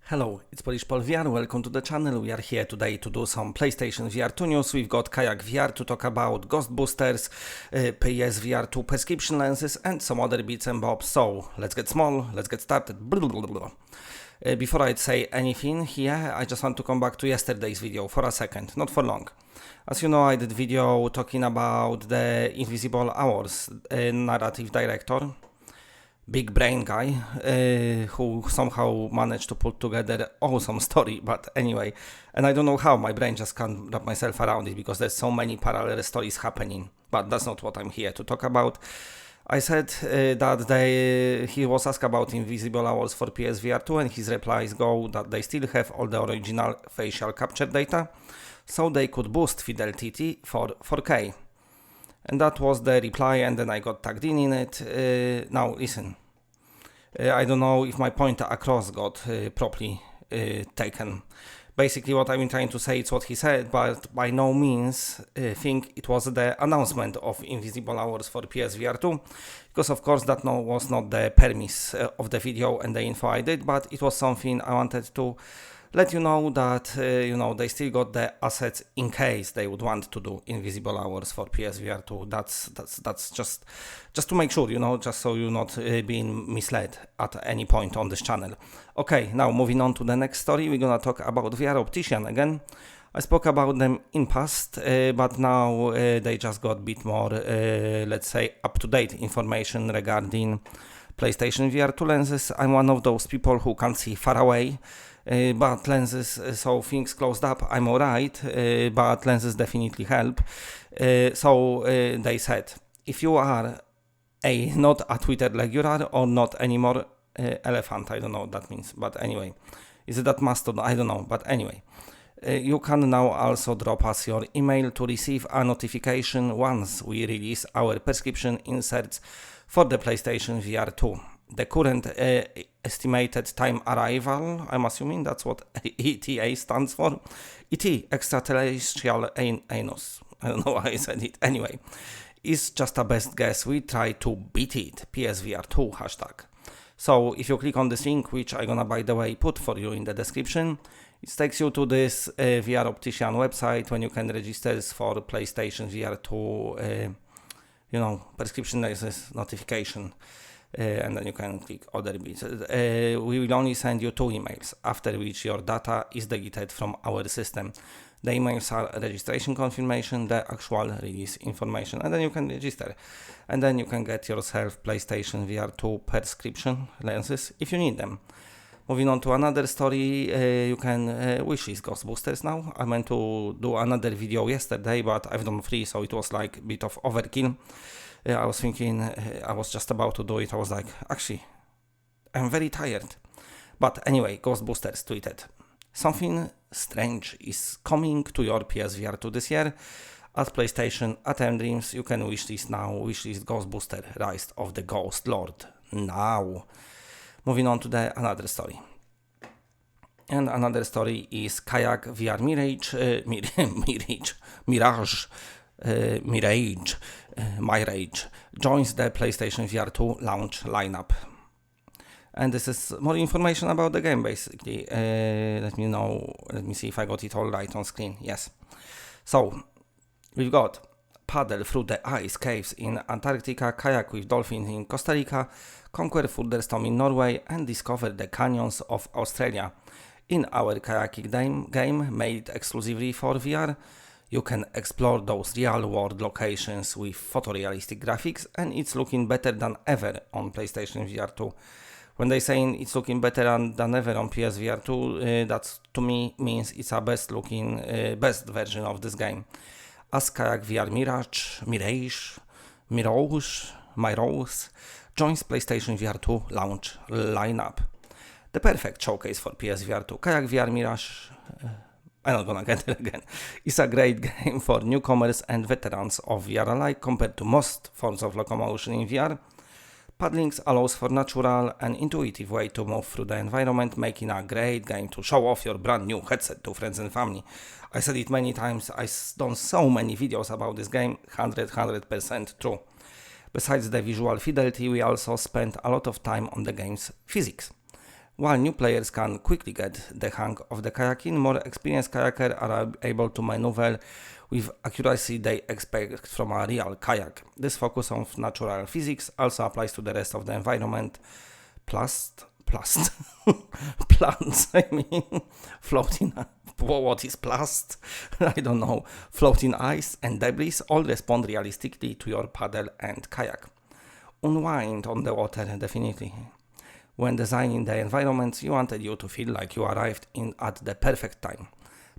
Hello, it's Polish Paul VR, welcome to the channel. We are here today to do some PlayStation VR2 news. We've got Kayak VR to talk about Ghostbusters, PSVR2 Perscription lenses and some other bits and bobs. So, let's get small, let's get started. Before I say anything here, I just want to come back to yesterday's video for a second, not for long. As you know, I did video talking about the Invisivle Hours narrative director. Big brain guy who somehow managed to put together awesome story, but anyway, and I don't know how, my brain just can't wrap myself around it because there's so many parallel stories happening, but that's not what I'm here to talk about. I said that he was asked about Invisivle Hours for PSVR2 and his replies go that they still have all the original facial capture data, so they could boost fidelity for 4K. And that was the reply, and then I got tagged in it. Now listen, I don't know if my point across got properly taken. Basically what I've been trying to say is what he said, but by no means think it was the announcement of Invisivle Hours for PSVR2, because of course that was not the premise of the video and the info I did, but it was something I wanted to let you know that they still got the assets in case they would want to do Invisivle Hours for PSVR2. That's just to make sure, just so you're not being misled at any point on this channel. Okay, now moving on to the next story, we're gonna talk about VR Optician again. I spoke about them in past, but now they just got a bit more, let's say, up-to-date information regarding PlayStation VR2 lenses. I'm one of those people who can't see far away. But lenses, so things closed up, I'm alright, but lenses definitely help. So they said, if you are not a Twitter regular or not anymore elephant, I don't know what that means, but anyway, is it that mastodon? I don't know, but anyway. You can now also drop us your email to receive a notification once we release our prescription inserts for the PlayStation VR2. The current estimated time arrival, I'm assuming that's what ETA stands for. ET, extraterrestrial anus. I don't know why I said it. Anyway, is just a best guess. We try to beat it. PSVR2 hashtag. So if you click on this link, which I'm gonna, by the way, put for you in the description, it takes you to this VR Optician website when you can register for PlayStation VR2, prescription lenses notification. And then you can click other bits. We will only send you 2 emails, after which your data is deleted from our system. The emails are registration confirmation, the actual release information, and then you can register. And then you can get yourself PlayStation VR2 Perscription lenses if you need them. Moving on to another story, you can wishlist Ghostbusters now. I meant to do another video yesterday, but I've done 3, so it was like a bit of overkill. I was thinking, I was just about to do it, I was like, actually, I'm very tired. But anyway, Ghostbusters tweeted, something strange is coming to your PSVR2 this year. At PlayStation, at M-Dreams, you can wishlist now, wishlist Ghostbuster, Rise of the Ghost Lord, now. Moving on to another story. And another story is Kayak VR Mirage, Mirage joins the PlayStation VR2 launch lineup. And this is more information about the game, basically. Let me see if I got it all right on screen. Yes. So, we've got paddle through the ice caves in Antarctica, kayak with dolphins in Costa Rica, conquer thunderstorm in Norway, and discover the canyons of Australia. In our kayaking game made exclusively for VR, you can explore those real-world locations with photorealistic graphics, and it's looking better than ever on PlayStation VR2. When they saying it's looking better than ever on PSVR2, that to me means it's a best version of this game. As Kayak VR Mirage joins PlayStation VR2 launch lineup. The perfect showcase for PSVR2. Kayak VR Mirage, I'm not gonna get it again. It's a great game for newcomers and veterans of VR alike compared to most forms of locomotion in VR. Paddling allows for natural and intuitive way to move through the environment, making a great game to show off your brand new headset to friends and family. I said it many times, I've done so many videos about this game, 100% true. Besides the visual fidelity, we also spent a lot of time on the game's physics. While new players can quickly get the hang of the kayaking, more experienced kayakers are able to maneuver with accuracy they expect from a real kayak. This focus on natural physics also applies to the rest of the environment. Plants, I mean, floating, what is plast? I don't know. Floating ice and debris all respond realistically to your paddle and kayak. Unwind on the water, definitely. When designing the environments, you wanted you to feel like you arrived in at the perfect time.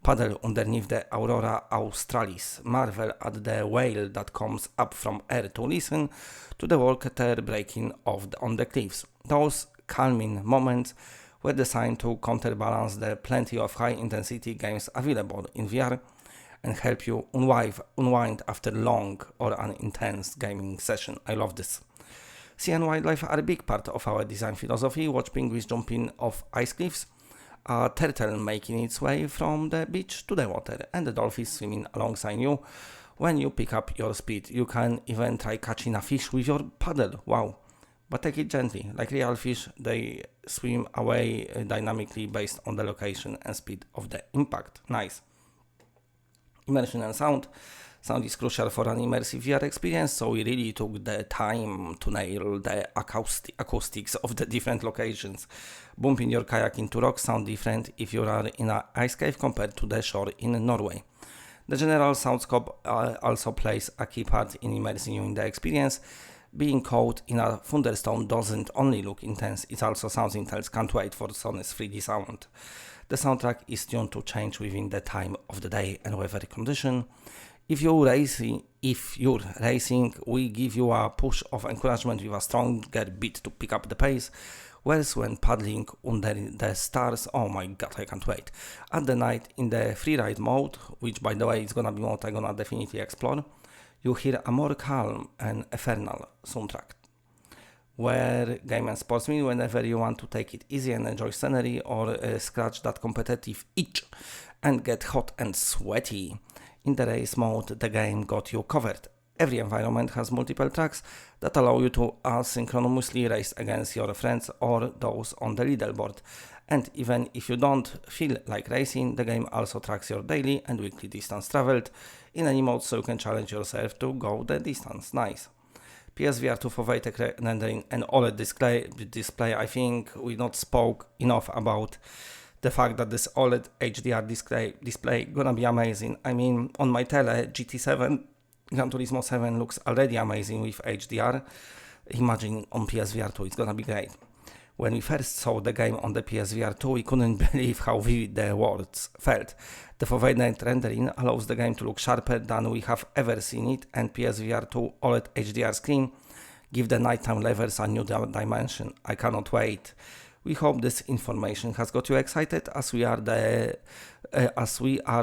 Paddle underneath the Aurora Australis, marvel at the whale that comes up from air to listen to the water breaking on the cliffs. Those calming moments were designed to counterbalance the plenty of high-intensity games available in VR and help you unwind after long or an intense gaming session. I love this. Sea and wildlife are a big part of our design philosophy. Watch penguins jumping off ice cliffs, a turtle making its way from the beach to the water, and the dolphins swimming alongside you. When you pick up your speed, you can even try catching a fish with your paddle. Wow. But take it gently. Like real fish, they swim away dynamically based on the location and speed of the impact. Nice. Immersion and sound. Sound is crucial for an immersive VR experience, so we really took the time to nail the acoustics of the different locations. Bumping your kayak into rocks sound different if you are in an ice cave compared to the shore in Norway. The general soundscope also plays a key part in immersing you in the experience. Being caught in a thunderstorm doesn't only look intense, it also sounds intense. Can't wait for Sony's 3D sound. The soundtrack is tuned to change within the time of the day and weather condition. If you're racing, we give you a push of encouragement with a stronger beat to pick up the pace. Whereas when paddling under the stars, oh my god, I can't wait. At the night in the freeride mode, which by the way is gonna be mode I'm gonna definitely explore, you hear a more calm and ethereal soundtrack. Where game and sports mean whenever you want to take it easy and enjoy scenery or scratch that competitive itch and get hot and sweaty. In the race mode, the game got you covered. Every environment has multiple tracks that allow you to asynchronously race against your friends or those on the leaderboard. And even if you don't feel like racing, the game also tracks your daily and weekly distance traveled in any mode, so you can challenge yourself to go the distance. Nice. PSVR2 for VTech rendering and OLED display. I think we not spoke enough about the fact that this OLED HDR display gonna be amazing. I mean, on my tele, GT7, Gran Turismo 7 looks already amazing with HDR. Imagine on PSVR2, it's gonna be great. When we first saw the game on the PSVR2, we couldn't believe how vivid the worlds felt. The 4K rendering allows the game to look sharper than we have ever seen it, and PSVR2 OLED HDR screen give the nighttime levels a new dimension. I cannot wait. We hope this information has got you excited as we are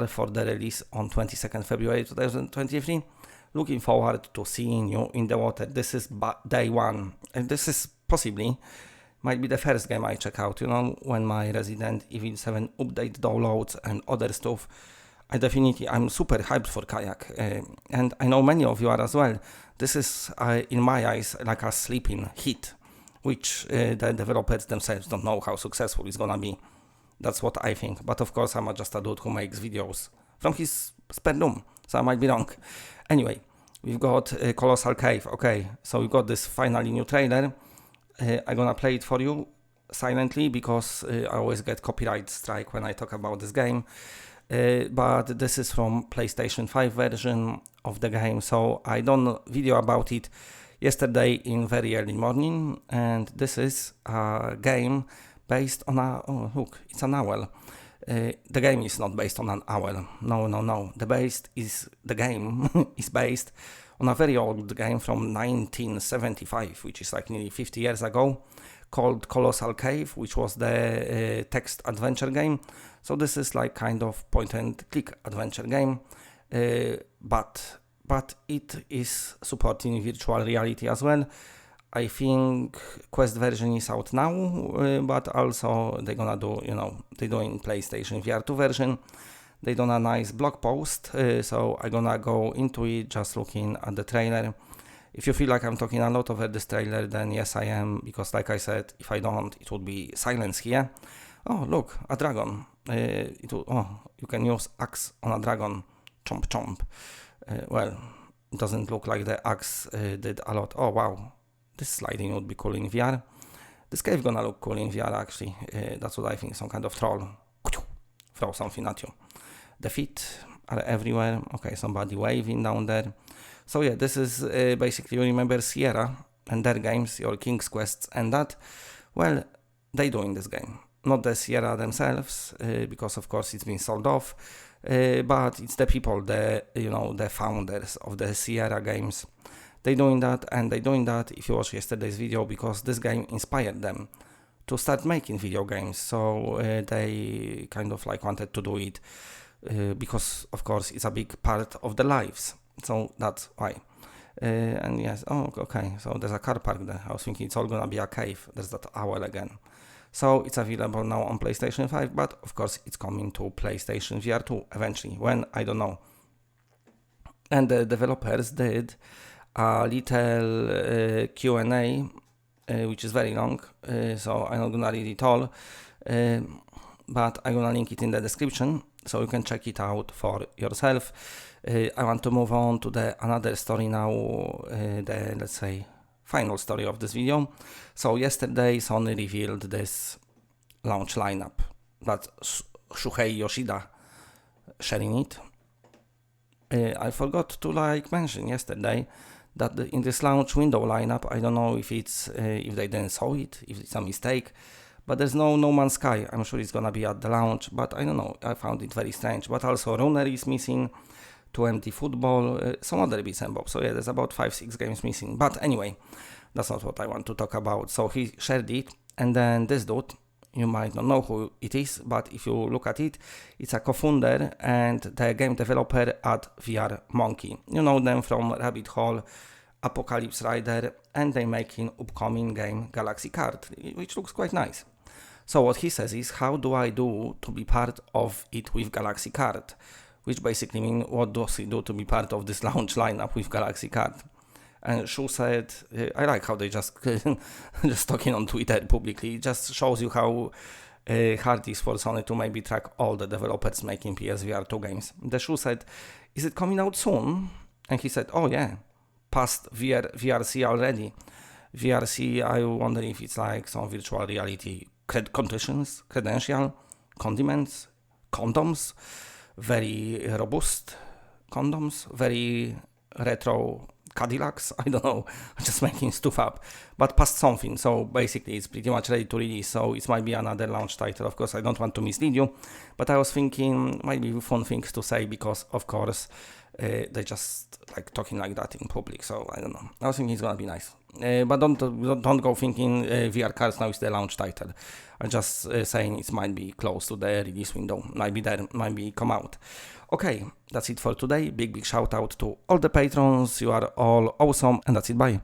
for the release on 22nd February 2023. Looking forward to seeing you in the water. This is day one, and this is possibly might be the first game I check out, when my Resident Evil 7 update downloads and other stuff. I'm super hyped for Kayak, and I know many of you are as well. This is, in my eyes, like a sleeping hit, which the developers themselves don't know how successful it's gonna be. That's what I think, but of course I'm just a dude who makes videos from his spare room, so I might be wrong. Anyway, we've got Colossal Cave. Okay, so we've got this finally new trailer. I'm gonna play it for you silently because I always get copyright strike when I talk about this game. But this is from PlayStation 5 version of the game, so I done video about it yesterday in very early morning, and this is a game based on it's an owl. The game is not based on an owl. No. The game is based on a very old game from 1975, which is like nearly 50 years ago, called Colossal Cave, which was the text adventure game. So this is like kind of point and click adventure game, but it is supporting virtual reality as well. I think Quest version is out now, but also they're gonna do, they're doing PlayStation VR2 version. They done a nice blog post, so I'm gonna go into it just looking at the trailer. If you feel like I'm talking a lot over this trailer, then yes I am, because like I said, if I don't, it would be silence here. Oh look, a dragon. You can use axe on a dragon. Chomp chomp. Well, it doesn't look like the axe did a lot. Oh wow, this sliding would be cool in VR. This cave gonna look cool in VR actually. That's what I think, some kind of troll. Throw something at you. The feet are everywhere. Okay, somebody waving down there. So yeah, this is basically, you remember Sierra and their games, your King's Quests and that. Well, they do in this game. Not the Sierra themselves, because of course it's been sold off, but it's the people, the founders of the Sierra games. They doing that, and they doing that, if you watch yesterday's video, because this game inspired them to start making video games. So they kind of like wanted to do it because of course it's a big part of their lives. So that's why. And yes, oh okay, so there's a car park there. I was thinking it's all gonna be a cave. There's that owl again. So it's available now on PlayStation 5, but of course it's coming to PlayStation VR2 eventually. When? I don't know. And the developers did a little Q&A, which is very long, so I'm not gonna read it all, but I'm gonna link it in the description, so you can check it out for yourself. I want to move on to another story now, the, let's say, final story of this video. So yesterday Sony revealed this launch lineup. That's Shuhei Yoshida sharing it. I forgot to mention yesterday that in this launch window lineup, I don't know if it's if they didn't saw it, if it's a mistake, but there's no No Man's Sky. I'm sure it's gonna be at the launch, but I don't know. I found it very strange. But also Runner is missing, 20 football, some other bits and bobs. So yeah, there's about 5-6 games missing. But anyway, that's not what I want to talk about. So he shared it, and then this dude, you might not know who it is, but if you look at it, it's a co-founder and the game developer at VR Monkey. You know them from Rabbit Hole, Apocalypse Rider, and they making upcoming game Galaxy Kart, which looks quite nice. So what he says is, how do I do to be part of it with Galaxy Kart? Which basically means, what does he do to be part of this launch lineup with Galaxy Kart? And Shu said, I like how they just talking on Twitter publicly. It just shows you how hard it is for Sony to maybe track all the developers making PSVR2 games. The Shu said, is it coming out soon? And he said, oh yeah, past VRC already. VRC, I wonder if it's like some virtual reality credential, condiments, condoms, very robust condoms, very retro Cadillacs, I don't know, I'm just making stuff up, but past something. So basically it's pretty much ready to release, so it might be another launch title. Of course I don't want to mislead you, but I was thinking might be fun things to say, because of course they just like talking like that in public, so I don't know. I was thinking it's gonna be nice, but don't go thinking VR Cars now is the launch title. I'm just saying it might be close to the release window, might be there, might be come out. Okay, that's it for today. Big shout out to all the patrons, you are all awesome, and that's it, bye.